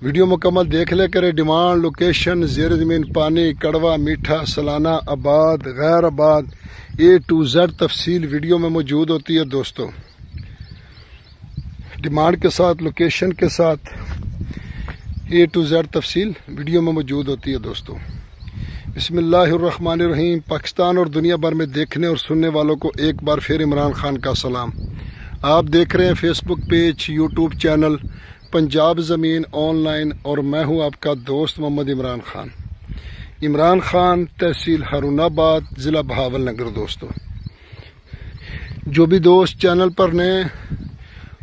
Video مکمل دیکھ لے کرے۔ ڈیمانڈ، لوکیشن، زیر زمین پانی، کڑوا، میٹھا، سلانہ، آباد، غیر آباد، A to Z تفصیل ویڈیو میں موجود ہوتی ہے دوستو۔ ڈیمانڈ کے ساتھ، لوکیشن کے ساتھ A to Z تفصیل ویڈیو میں موجود ہوتی ہے دوستو۔ بسم اللہ الرحمن الرحیم۔ پاکستان اور دنیا بھر میں دیکھنے اور سننے والوں کو ایک بار پھر عمران خان کا سلام۔ آپ دیکھ رہے ہیں فیس بک پیج، یوٹیوب چینل پنجاب زمین آن لائن، اور میں ہوں آپ کا دوست محمد عمران خان۔ عمران خان، تحصیل ہارون آباد، ضلع بہاول نگر دوستو۔ جو بھی دوست چینل پر نئے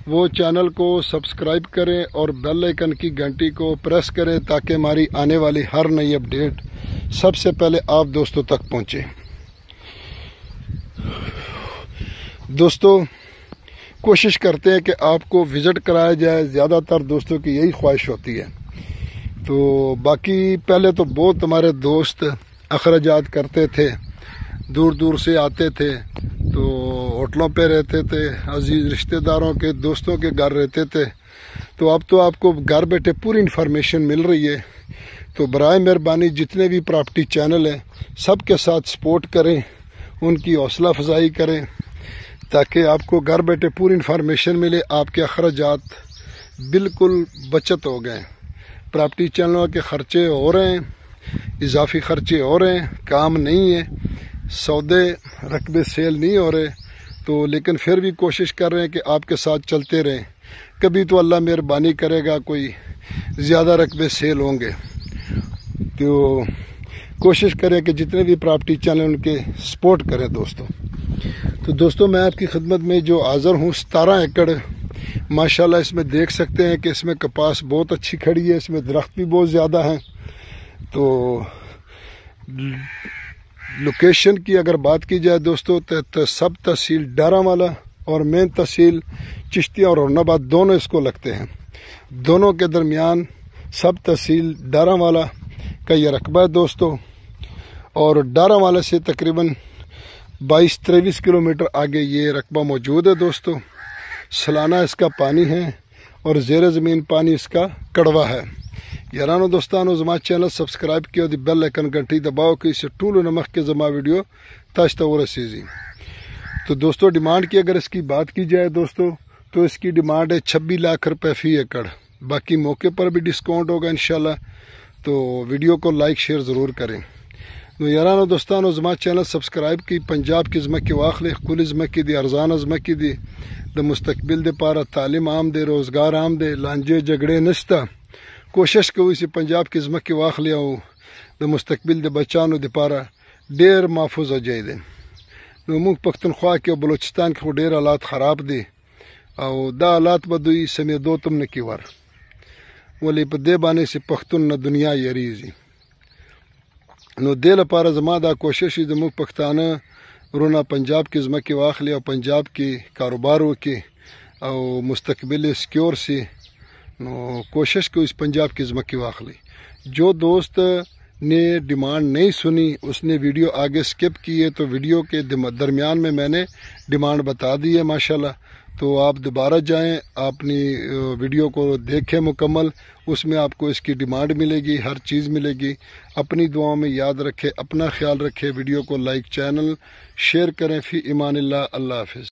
وہ چینل کو سبسکرائب کریں اور بیل آئیکن کی گھنٹی کو پریس کریں تاکہ ہماری آنے والی ہر نئی اپڈیٹ سب سے پہلے آپ دوستوں تک پہنچے۔ دوستو کوشش کرتے ہیں کہ آپ کو وزٹ کرایا جائے، زیادہ تر دوستوں کی یہی خواہش ہوتی ہے۔ تو باقی پہلے تو بہت ہمارے دوست اخراجات کرتے تھے، دور دور سے آتے تھے، تو ہوٹلوں پہ رہتے تھے، عزیز رشتہ داروں کے دوستوں کے گھر رہتے تھے۔ تو اب تو آپ کو گھر بیٹھے پوری انفارمیشن مل رہی ہے۔ تو برائے مہربانی جتنے بھی پراپرٹی چینل ہیں سب کے ساتھ سپورٹ کریں، ان کی حوصلہ افزائی کریں تاکہ آپ کو گھر بیٹھے پوری انفارمیشن ملے، آپ کے اخراجات بالکل بچت ہو گئے۔ پراپرٹی چینلوں کے خرچے ہو رہے ہیں، اضافی خرچے ہو رہے ہیں، کام نہیں ہے، سودے رقبے سیل نہیں ہو رہے، تو لیکن پھر بھی کوشش کر رہے ہیں کہ آپ کے ساتھ چلتے رہیں۔ کبھی تو اللہ مہربانی کرے گا، کوئی زیادہ رقبے سیل ہوں گے، تو کوشش کریں کہ جتنے بھی پراپرٹی چینل ان کے سپورٹ کریں دوستو۔ تو دوستو میں آپ کی خدمت میں جو حاضر ہوں، 17 ایکڑ ماشاءاللہ اس میں دیکھ سکتے ہیں کہ اس میں کپاس بہت اچھی کھڑی ہے، اس میں درخت بھی بہت زیادہ ہیں۔ تو لوکیشن کی اگر بات کی جائے دوستو تو سب تحصیل ڈارا والا اور مین تحصیل چشتیہ اور ہارون آباد دونوں اس کو لگتے ہیں۔ دونوں کے درمیان سب تحصیل ڈارا والا کا یہ رقبہ ہے دوستو، اور ڈارا والا سے تقریباً 22-23 کلومیٹر آگے یہ رقبہ موجود ہے دوستو۔ سالانہ اس کا پانی ہے اور زیر زمین پانی اس کا کڑوا ہے۔ یارانو دوستانو زما چینل سبسکرائب کیا، دی بیل آئیکن گھنٹی دباؤ کہ اسے ٹولو نمک کے زما ویڈیو تاش تور رسیزی۔ تو دوستو ڈیمانڈ کی اگر اس کی بات کی جائے دوستو تو اس کی ڈیمانڈ ہے 26 لاکھ روپے فی ایکڑ۔ باقی موقع پر بھی ڈسکاؤنٹ ہوگا انشاءاللہ، تو ویڈیو کو لائک شیئر ضرور کریں۔ تو یارانو دوستانو زما چینل سبسکرائب کی، پنجاب کی زمکی واخلے، کل زمکی دی، ارزان زمکی دی، دا مستقبل دے پارا تعلیم عام دے، روزگار عام دے، لانجے جگڑے نشتا۔ کوشش کو اسی پنجاب کی زمکی واخلے ہو، دا مستقبل دے بچانو دے پارا ڈیر محفوظ ہو جائے دے۔ منہ پختونخوا کے بلوچستان کے ڈیر حالات خراب دے، او دا حالات بدوئی سمی دو تم نے کی ور ولی پا دے بانے سے پختون نا دنیا یریزی۔ نو دے لپارا زما دا کوشش دا موږ پښتانه رونا پنجاب کی زمکی واخلي او پنجاب کی کاروبار وکي او مستقبل سکیور سی، نو کوشش کو اس پنجاب کی زمکی واخلي۔ جو دوست نے ڈیمانڈ نہیں سنی اس نے ویڈیو آگے سکپ کی ہے، تو ویڈیو کے درمیان میں نے ڈیمانڈ بتا دی ہے ماشاءاللہ۔ تو آپ دوبارہ جائیں، اپنی ویڈیو کو دیکھیں مکمل، اس میں آپ کو اس کی ڈیمانڈ ملے گی، ہر چیز ملے گی۔ اپنی دعاؤں میں یاد رکھیں، اپنا خیال رکھیں، ویڈیو کو لائک، چینل شیئر کریں۔ فی امان اللہ، اللہ حافظ۔